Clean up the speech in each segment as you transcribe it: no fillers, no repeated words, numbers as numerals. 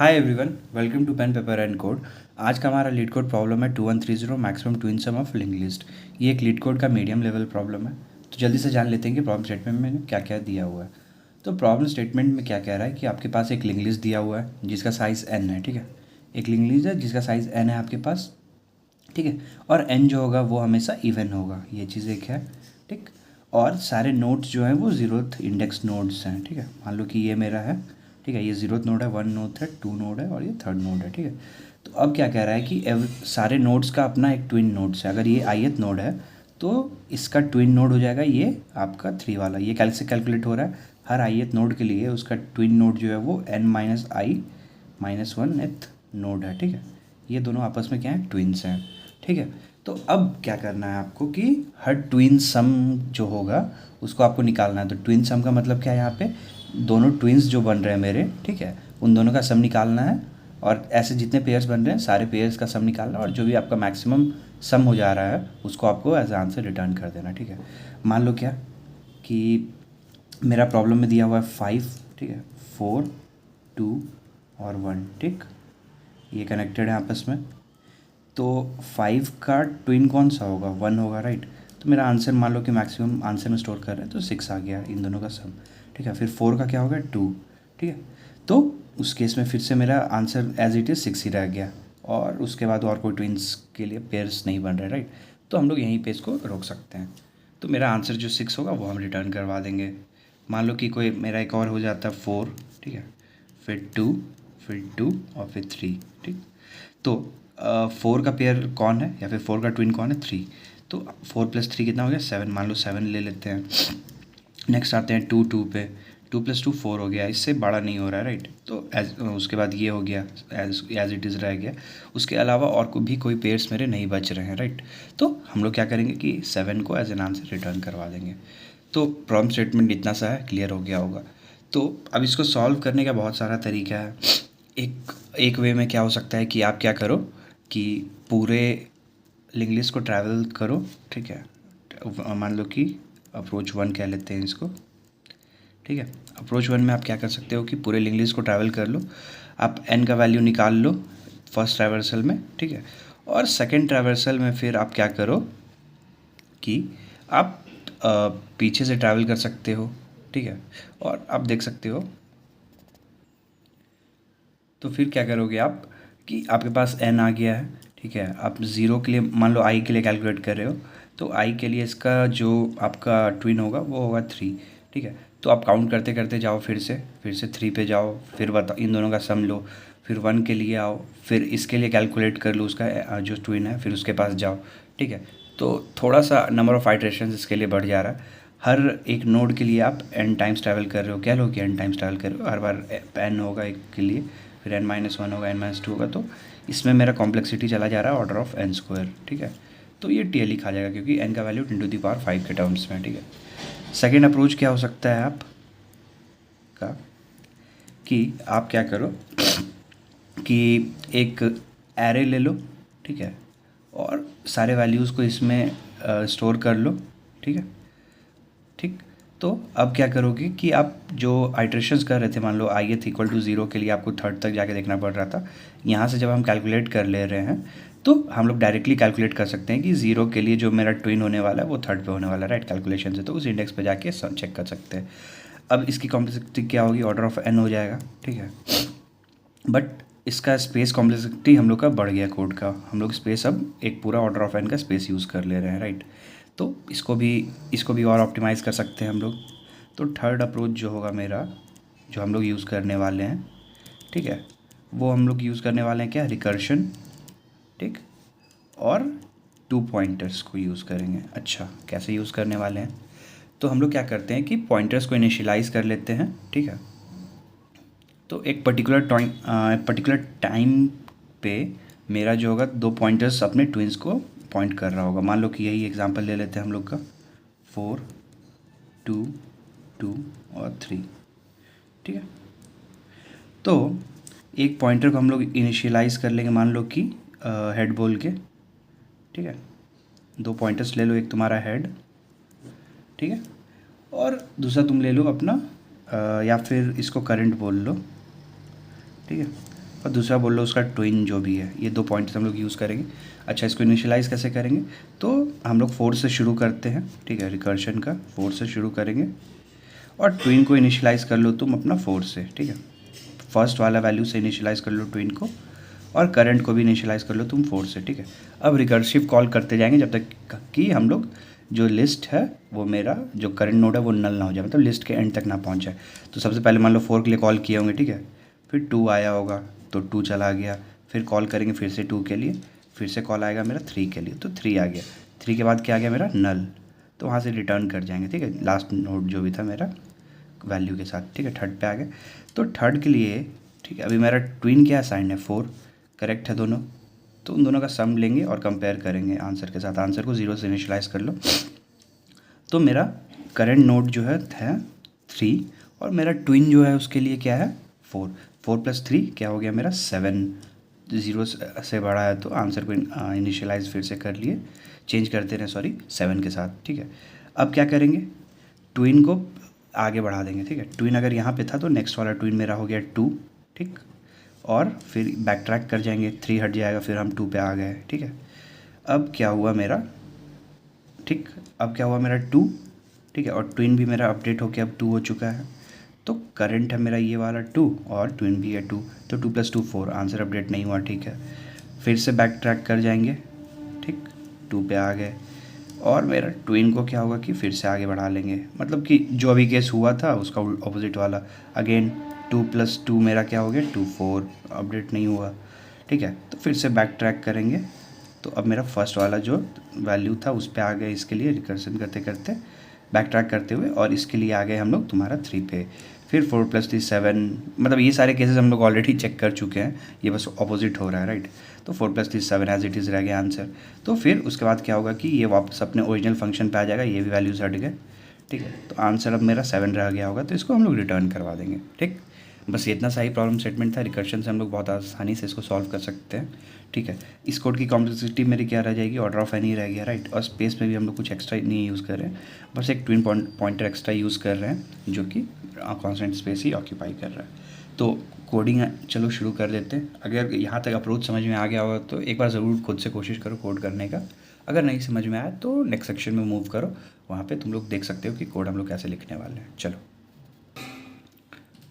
Hi everyone, welcome to pen paper and code. आज का हमारा लीड कोड प्रॉब्लम है 2130 maximum twin sum of link list. ये एक लीड कोड का मीडियम लेवल प्रॉब्लम है। तो जल्दी से जान लेते हैं कि प्रॉब्लम स्टेटमेंट में क्या क्या दिया हुआ है। तो प्रॉब्लम स्टेटमेंट में क्या कह रहा है कि आपके पास एक लिंक लिस्ट दिया हुआ है जिसका साइज़ n है। ठीक है, एक लिंक लिस्ट है जिसका साइज़ n है आपके पास। ठीक है, और n जो होगा वो हमेशा इवन होगा, ये चीज़ एक है। ठीक, और सारे नोड्स जो हैं वो जीरोथ इंडेक्स नोड्स हैं। ठीक है, मान लो कि ये मेरा है। ठीक है, ये जीरोथ नोड है, 1 नोड है, 2 नोड है और ये 3rd नोड है। ठीक है, तो अब क्या कह रहा है कि सारे नोड्स का अपना एक ट्विन नोड्स है। अगर ये ith नोड है तो इसका ट्विन नोड हो जाएगा ये आपका 3 वाला। ये कैसे कैलकुलेट हो रहा है, हर ith नोड के लिए उसका ट्विन नोड जो है वो n-i-1th नोड है। ठीक है, ये दोनों आपस में क्या है, ट्विन्स हैं। ठीक है, तो अब क्या करना है आपको कि हर ट्विन सम जो होगा उसको आपको निकालना है। तो ट्विन सम का मतलब क्या है, यहाँ पे दोनों ट्विन्स जो बन रहे हैं मेरे, ठीक है, उन दोनों का सम निकालना है। और ऐसे जितने पेयर्स बन रहे हैं सारे पेयर्स का सम निकालना है, और जो भी आपका मैक्सिमम सम हो जा रहा है उसको आपको एज आंसर रिटर्न कर देना। ठीक है, मान लो क्या कि मेरा प्रॉब्लम में दिया हुआ है 5। ठीक है, 4, 2 और 1। ठीक, ये कनेक्टेड है आपस में। तो 5 का ट्विन कौन सा होगा, 1 होगा, राइट। तो मेरा आंसर मान लो कि मैक्सिमम आंसर में स्टोर कर रहे हैं तो 6 आ गया इन दोनों का सम। ठीक है, फिर 4 का क्या होगा, 2। ठीक है, तो उस केस में फिर से मेरा आंसर एज इट इज़ 6 ही रह गया, और उसके बाद और कोई ट्विन्स के लिए पेयर्स नहीं बन रहे, राइट। तो हम लोग यहीं पे इसको रोक सकते हैं। तो मेरा आंसर जो 6 होगा वो हम रिटर्न करवा देंगे। मान लो कि कोई मेरा एक और हो जाता है 4। ठीक है, फिर 2, फिर 2 और फिर 3। ठीक, तो 4 का पेयर कौन है या फिर 4 का ट्विन कौन है, 3। तो 4 + 3 कितना हो गया, 7। मान लो 7 ले लेते हैं। नेक्स्ट आते हैं 2 पे, 2 + 2 4 हो गया, इससे बड़ा नहीं हो रहा है, राइट। तो उसके बाद ये हो गया, एज इट इज़ रह गया। उसके अलावा और भी कोई पेयर्स मेरे नहीं बच रहे हैं, राइट। तो हम लोग क्या करेंगे कि 7 को एज एन आंसर रिटर्न करवा देंगे। तो प्रॉब्लम स्टेटमेंट इतना सा है, क्लियर हो गया होगा। तो अब इसको सॉल्व करने का बहुत सारा तरीका है। एक एक वे में क्या हो सकता है कि आप क्या करो कि पूरे लिंक लिस्ट को ट्रैवल करो। ठीक है, मान लो कि अप्रोच 1 कह लेते हैं इसको। ठीक है, अप्रोच 1 में आप क्या कर सकते हो कि पूरे लिंक लिस्ट को ट्रैवल कर लो। आप n का वैल्यू निकाल लो फर्स्ट ट्रैवर्सल में। ठीक है, और सेकंड ट्रैवर्सल में फिर आप क्या करो कि आप पीछे से ट्रैवल कर सकते हो। ठीक है, और आप देख सकते हो तो फिर क्या करोगे आप कि आपके पास n आ गया है। ठीक है, आप ज़ीरो के लिए, मान लो i के लिए कैलकुलेट कर रहे हो, तो i के लिए इसका जो आपका ट्विन होगा वो होगा 3। ठीक है, तो आप काउंट करते करते जाओ, फिर से 3 पे जाओ, फिर बताओ इन दोनों का सम लो, फिर 1 के लिए आओ, फिर इसके लिए कैलकुलेट कर लो उसका जो ट्विन है, फिर उसके पास जाओ। ठीक है, तो थोड़ा सा नंबर ऑफ़ आइट्रेशंस इसके लिए बढ़ जा रहा है। हर एक नोड के लिए आप n टाइम्स ट्रैवल कर रहे हो, क्या लो कि n टाइम्स ट्रैवल कर रहे हो, हर बार n होगा एक के लिए, फिर n-1 होगा, n-2 होगा। तो इसमें मेरा कॉम्प्लेक्सिटी चला जा रहा है ऑर्डर ऑफ n²। ठीक है, तो ये टी खा जाएगा क्योंकि n का वैल्यू 10⁵ के टर्म्स में। ठीक है, सेकेंड अप्रोच क्या हो सकता है आपका कि आप क्या करो कि एक एरे ले लो। ठीक है, और सारे वैल्यूज़ को इसमें स्टोर कर लो। ठीक है, ठीक, तो अब क्या करोगे कि आप जो आइट्रेशंस कर रहे थे, मान लो ith = 0 के लिए आपको 3rd तक जाके देखना पड़ रहा था। यहाँ से जब हम कैलकुलेट कर ले रहे हैं तो हम लोग डायरेक्टली कैलकुलेट कर सकते हैं कि 0 के लिए जो मेरा ट्विन होने वाला है वो 3rd पे होने वाला है, राइट। कैलकुलेशन से तो उस इंडेक्स पे जाके चेक कर सकते हैं। अब इसकी कॉम्प्लेक्सिटी क्या होगी, ऑर्डर ऑफ n हो जाएगा। ठीक है, बट इसका स्पेस कॉम्प्लेक्सिटी हम लोग का बढ़ गया कोड का। हम लोग स्पेस अब एक पूरा ऑर्डर ऑफ n का स्पेस यूज़ कर ले रहे हैं, राइट। तो इसको भी और ऑप्टिमाइज़ कर सकते हैं हम लोग। तो थर्ड अप्रोच जो होगा मेरा, जो हम लोग यूज़ करने वाले हैं, ठीक है, वो हम लोग यूज़ करने वाले हैं क्या, रिकर्शन। ठीक, और 2 पॉइंटर्स को यूज़ करेंगे। अच्छा, कैसे यूज़ करने वाले हैं, तो हम लोग क्या करते हैं कि पॉइंटर्स को इनिशियलाइज़ कर लेते हैं। ठीक है, तो एक पर्टिकुलर टाइम पे मेरा जो होगा 2 पॉइंटर्स अपने ट्विंस को पॉइंट कर रहा होगा। मान लो कि यही एग्जांपल ले लेते हैं हम लोग का, 4, 2, 2 और 3। ठीक है, तो एक पॉइंटर को हम लोग इनिशियलाइज़ कर लेंगे, मान लो कि हेड बोल के। ठीक है, 2 पॉइंटर्स ले लो, एक तुम्हारा हेड, ठीक है, और दूसरा तुम ले लो अपना या फिर इसको करंट बोल लो। ठीक है, और दूसरा बोल लो उसका ट्विन जो भी है। ये 2 पॉइंट्स हम लोग यूज़ करेंगे। अच्छा, इसको इनिशियलाइज़ कैसे करेंगे? तो हम लोग 4 से शुरू करते हैं, ठीक है, रिकर्शन का 4 से शुरू करेंगे और ट्विन को इनिशियलाइज़ कर लो तुम अपना 4 से, ठीक है। फर्स्ट वाला वैल्यू से इनिशियलाइज़ कर लो ट्विन को और करंट को भी इनिशियलाइज़ कर लो तुम 4 से, ठीक है। अब रिकर्सिव कॉल करते जाएंगे जब तक कि हम लोग जो लिस्ट है वो मेरा जो करंट नोड है वो नल ना हो जाए, मतलब लिस्ट के एंड तक ना पहुंच जाए। तो सबसे पहले मान लो 4 के लिए कॉल किए होंगे, ठीक है, फिर 2 आया होगा तो 2 चला गया, फिर कॉल करेंगे फिर से 2 के लिए, फिर से कॉल आएगा मेरा 3 के लिए तो 3 आ गया। 3 के बाद क्या आ गया मेरा? नल। तो वहाँ से रिटर्न कर जाएंगे, ठीक है, लास्ट नोड जो भी था मेरा वैल्यू के साथ, ठीक है। थर्ड पे आ गए तो थर्ड के लिए, ठीक है, अभी मेरा ट्विन क्या असाइन है? 4, करेक्ट है दोनों। तो उन दोनों का सम लेंगे और कंपेयर करेंगे आंसर के साथ। आंसर को 0 से इनिशियलाइज़ कर लो। तो मेरा करंट नोड जो है 3 और मेरा ट्विन जो है उसके लिए क्या है? 4। 4 + 3 क्या हो गया मेरा? 7। 0 से बड़ा है तो आंसर को इनिशियलाइज फिर से कर लिए, चेंज करते रहे, सॉरी, 7 के साथ, ठीक है। अब क्या करेंगे? ट्विन को आगे बढ़ा देंगे, ठीक है। ट्विन अगर यहाँ पे था तो नेक्स्ट वाला ट्विन मेरा हो गया 2, ठीक। और फिर बैक ट्रैक कर जाएंगे, 3 हट जाएगा, फिर हम 2 पे आ गए, ठीक है। अब क्या हुआ मेरा? ठीक, अब क्या हुआ मेरा 2, ठीक है, और ट्विन भी मेरा अपडेट होकर अब 2 हो चुका है। तो करंट है मेरा ये वाला 2 और ट्विन भी है 2, तो 2 + 2 4, आंसर अपडेट नहीं हुआ, ठीक है। फिर से बैक ट्रैक कर जाएंगे, ठीक, 2 पे आ गए और मेरा ट्विन को क्या होगा कि फिर से आगे बढ़ा लेंगे, मतलब कि जो अभी केस हुआ था उसका ऑपोजिट वाला। अगेन 2 + 2 मेरा क्या हो गया? 2 4, अपडेट नहीं हुआ, ठीक है। तो फिर से बैक ट्रैक करेंगे तो अब मेरा फर्स्ट वाला जो वैल्यू था उस पर आ गए, इसके लिए रिकर्सन करते करते बैक ट्रैक करते हुए, और इसके लिए आ गए हम लोग तुम्हारा 3 पे। फिर 4 + 3 7, मतलब ये सारे केसेस हम लोग ऑलरेडी चेक कर चुके हैं, ये बस ऑपोजिट हो रहा है, राइट। तो 4 + 3 7 एज इट इज़ रह गया आंसर। तो फिर उसके बाद क्या होगा कि ये वापस अपने ओरिजिनल फंक्शन पे आ जाएगा, ये भी वैल्यूज हट गए, ठीक है। तो आंसर अब मेरा 7 रह गया होगा, तो इसको हम लोग रिटर्न करवा देंगे, ठीक। बस इतना सा ही प्रॉब्लम स्टेटमेंट था। रिकर्शन से हम लोग बहुत आसानी से इसको सॉल्व कर सकते हैं, ठीक है। इस कोड की कॉम्प्लेक्सिटी मेरी क्या रह जाएगी? ऑर्डर ऑफ एन ही रह गया, राइट। और स्पेस में भी हम लोग कुछ एक्स्ट्रा नहीं यूज़ कर रहे हैं, बस एक ट्विन पॉइंटर एक्स्ट्रा यूज़ कर रहे हैं जो कि कॉन्स्टेंट स्पेस ही ऑक्यूपाई कर रहा है। तो कोडिंग चलो शुरू कर देते हैं। अगर यहाँ तक अप्रोच समझ में आ गया होगा तो एक बार ज़रूर खुद से कोशिश करो कोड करने का। अगर नहीं समझ में आया तो नेक्स्ट सेक्शन में मूव करो, वहाँ पे तुम लोग देख सकते हो कि कोड हम लोग कैसे लिखने वाले हैं। चलो,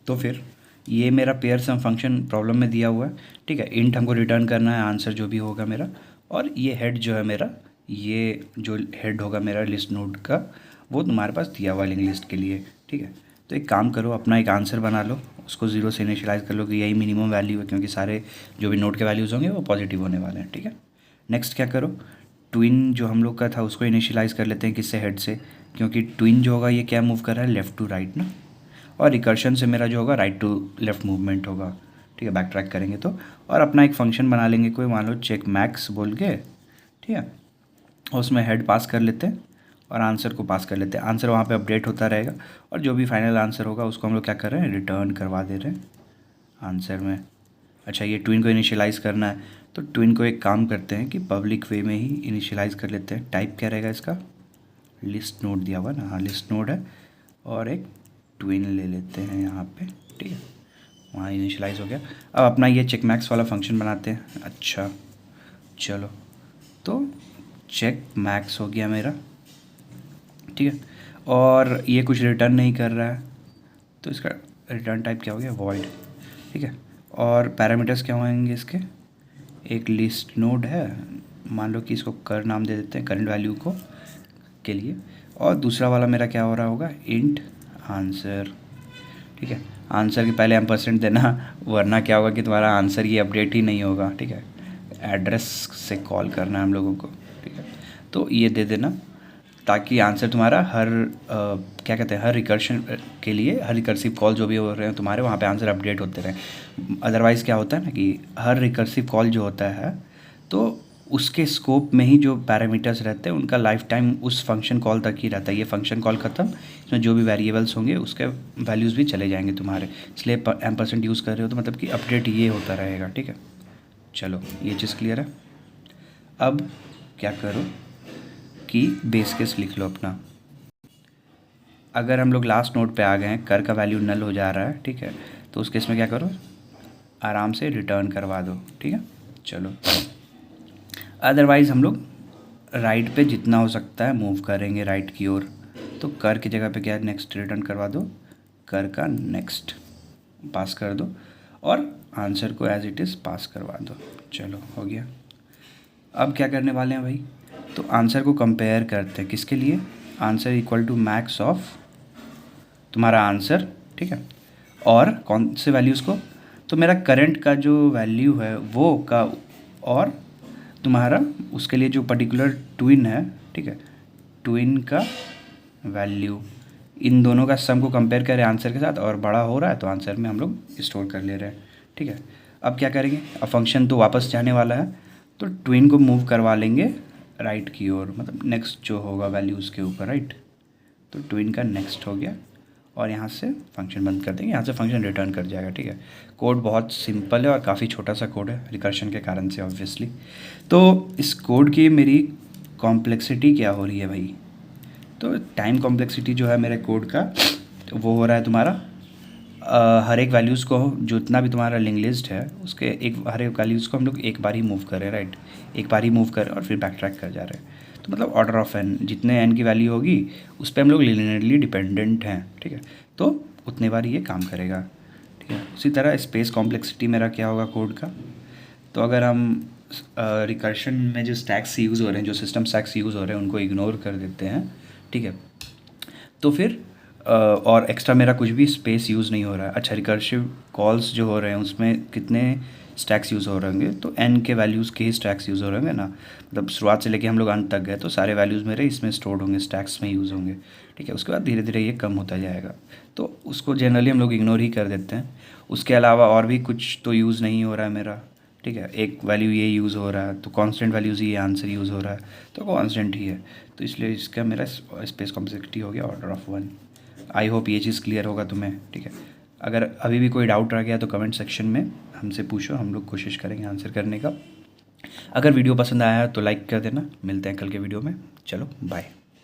तो फिर ये मेरा पेयर सम फंक्शन प्रॉब्लम में दिया हुआ है, ठीक है। इंट हमको रिटर्न करना है, आंसर जो भी होगा मेरा, और ये हेड जो है मेरा, ये जो हेड होगा मेरा लिस्ट नोड का, वो तुम्हारे पास दिया हुआ लिंक लिस्ट के लिए, ठीक है। तो एक काम करो, अपना एक आंसर बना लो, उसको 0 से इनिशियलाइज़ कर लो कि यही मिनिमम वैल्यू है, क्योंकि सारे जो भी नोड के वैल्यूज़ होंगे वो पॉजिटिव होने वाले हैं, ठीक है। नेक्स्ट क्या करो, ट्विन जो हम लोग का था उसको इनिशियलाइज़ कर लेते हैं, किससे? हेड से, क्योंकि ट्विन जो होगा ये क्या मूव कर रहा है? लेफ़्ट टू राइट ना। और रिकर्शन से मेरा जो होगा राइट टू लेफ़्ट मूवमेंट होगा, ठीक है। बैक ट्रैक करेंगे तो, और अपना एक फंक्शन बना लेंगे कोई, मान लो चेक मैक्स बोल के, ठीक है। और उसमें हेड पास कर लेते हैं और आंसर को पास कर लेते हैं। आंसर वहाँ पे अपडेट होता रहेगा और जो भी फाइनल आंसर होगा उसको हम लोग क्या कर रहे हैं? रिटर्न करवा दे रहे हैं आंसर में। अच्छा, ये ट्विन को इनिशियलाइज़ करना है तो ट्विन को एक काम करते हैं कि पब्लिक वे में ही इनिशियलाइज़ कर लेते हैं। टाइप क्या रहेगा इसका? लिस्ट नोड दिया हुआ ना, हाँ लिस्ट नोड है, और एक ट्विन ले लेते हैं यहाँ पे, ठीक है। वहाँ इनिशियलाइज़ हो गया। अब अपना ये चेक मैक्स वाला फंक्शन बनाते हैं। अच्छा चलो, तो चेक मैक्स हो गया मेरा, ठीक है। और ये कुछ रिटर्न नहीं कर रहा है तो इसका रिटर्न टाइप क्या हो गया? वॉइड, ठीक है। और पैरामीटर्स क्या होंगे इसके? एक लिस्ट नोड है, मान लो कि इसको कर नाम दे देते हैं, करंट वैल्यू को के लिए। और दूसरा वाला मेरा क्या हो रहा होगा? इंट आंसर, ठीक है। आंसर के पहले % देना, वरना क्या होगा कि तुम्हारा आंसर ये अपडेट ही नहीं होगा, ठीक है। एड्रेस से कॉल करना है हम लोगों को, ठीक है। तो ये दे देना ताकि आंसर तुम्हारा हर क्या कहते हैं, हर रिकर्शन के लिए, हर रिकर्सिव कॉल जो भी हो रहे हैं तुम्हारे, वहाँ पे आंसर अपडेट होते रहें। अदरवाइज़ क्या होता है ना कि हर रिकर्सिव कॉल जो होता है तो उसके स्कोप में ही जो पैरामीटर्स रहते हैं उनका लाइफ टाइम उस फंक्शन कॉल तक ही रहता है। ये फंक्शन कॉल ख़त्म, इसमें जो भी वेरिएबल्स होंगे उसके वैल्यूज़ भी चले जाएंगे तुम्हारे, इसलिए % यूज़ कर रहे हो तो मतलब कि अपडेट ये होता रहेगा, ठीक है। चलो, ये चीज़ क्लियर है। अब क्या करो कि बेस केस लिख लो अपना। अगर हम लोग लास्ट नोड पे आ गए हैं, कर का वैल्यू नल हो जा रहा है, ठीक है, तो उस केस में क्या करो? आराम से रिटर्न करवा दो, ठीक है। चलो, अदरवाइज़ हम लोग राइट पे जितना हो सकता है मूव करेंगे राइट की ओर। तो कर की जगह पे क्या है, नेक्स्ट रिटर्न करवा दो, कर का नेक्स्ट पास कर दो और आंसर को एज इट इज़ पास करवा दो। चलो हो गया। अब क्या करने वाले हैं भाई, तो आंसर को कंपेयर करते हैं, किसके लिए, answer equal to max of तुम्हारा आंसर, ठीक है, और कौन से वैल्यूज़ को, तो मेरा करंट का जो वैल्यू है वो का, और तुम्हारा उसके लिए जो पर्टिकुलर ट्विन है, ठीक है, ट्विन का वैल्यू, इन दोनों का सम को कंपेयर करें आंसर के साथ, और बड़ा हो रहा है तो आंसर में हम लोग स्टोर कर ले रहे हैं, ठीक है। अब क्या करेंगे, अब फंक्शन तो वापस जाने वाला है, तो ट्विन को मूव करवा लेंगे राइट की ओर, मतलब नेक्स्ट जो होगा वैल्यू उसके ऊपर, राइट। तो ट्विन का नेक्स्ट हो गया और यहाँ से फंक्शन बंद कर देंगे, यहाँ से फंक्शन रिटर्न कर जाएगा, ठीक है। कोड बहुत सिंपल है और काफ़ी छोटा सा कोड है रिकर्शन के कारण से ऑब्वियसली। तो इस कोड की मेरी कॉम्प्लेक्सिटी क्या हो रही है भाई, तो टाइम कॉम्प्लेक्सिटी जो है मेरे कोड का, तो वो हो रहा है तुम्हारा हर एक वैल्यूज़ को, जितना भी तुम्हारा लिंक लिस्ट है उसके एक हर एक वैल्यूज़ को हम लोग एक बार ही मूव कर रहे हैं, राइट, एक बार ही मूव कर और फिर बैक ट्रैक कर जा रहे हैं। तो मतलब ऑर्डर ऑफ एन, जितने एन की वैल्यू होगी उस पर हम लोग लिनियरली डिपेंडेंट हैं, ठीक है, तो उतने बार ये काम करेगा, ठीक है। उसी तरह स्पेस कॉम्प्लेक्सिटी मेरा क्या होगा कोड का, तो अगर हम रिकर्शन में जो स्टैक्स यूज़ हो रहे हैं, जो सिस्टम स्टैक्स यूज़ हो रहे हैं उनको इग्नोर कर देते हैं, ठीक है, तो फिर और एक्स्ट्रा मेरा कुछ भी स्पेस यूज़ नहीं हो रहा है। अच्छा, रिकर्सिव कॉल्स जो हो रहे हैं उसमें कितने स्टैक्स यूज़ हो रहे होंगे, तो n के वैल्यूज़ के ही स्टैक्स यूज़ हो रहे होंगे ना, मतलब शुरुआत से लेके हम लोग अंत तक गए तो सारे वैल्यूज़ मेरे इसमें स्टोर्ड होंगे, स्टैक्स में यूज़ होंगे, ठीक है। उसके बाद धीरे धीरे ये कम होता जाएगा, तो उसको जनरली हम लोग इग्नोर ही कर देते हैं। उसके अलावा और भी कुछ तो यूज़ नहीं हो रहा है मेरा, ठीक है, एक वैल्यू ये यूज़ हो रहा है, तो कांस्टेंट वैल्यूज़ ये आंसर यूज़ हो रहा है, तो कांस्टेंट ही है, तो इसलिए इसका मेरा स्पेस कॉम्प्लेक्सिटी हो गया ऑर्डर ऑफ 1। आई होप ये चीज़ क्लियर होगा तुम्हें, ठीक है। अगर अभी भी कोई डाउट रह गया तो कमेंट सेक्शन में हमसे पूछो, हम लोग कोशिश करेंगे आंसर करने का। अगर वीडियो पसंद आया है तो लाइक कर देना। मिलते हैं कल के वीडियो में, चलो बाय।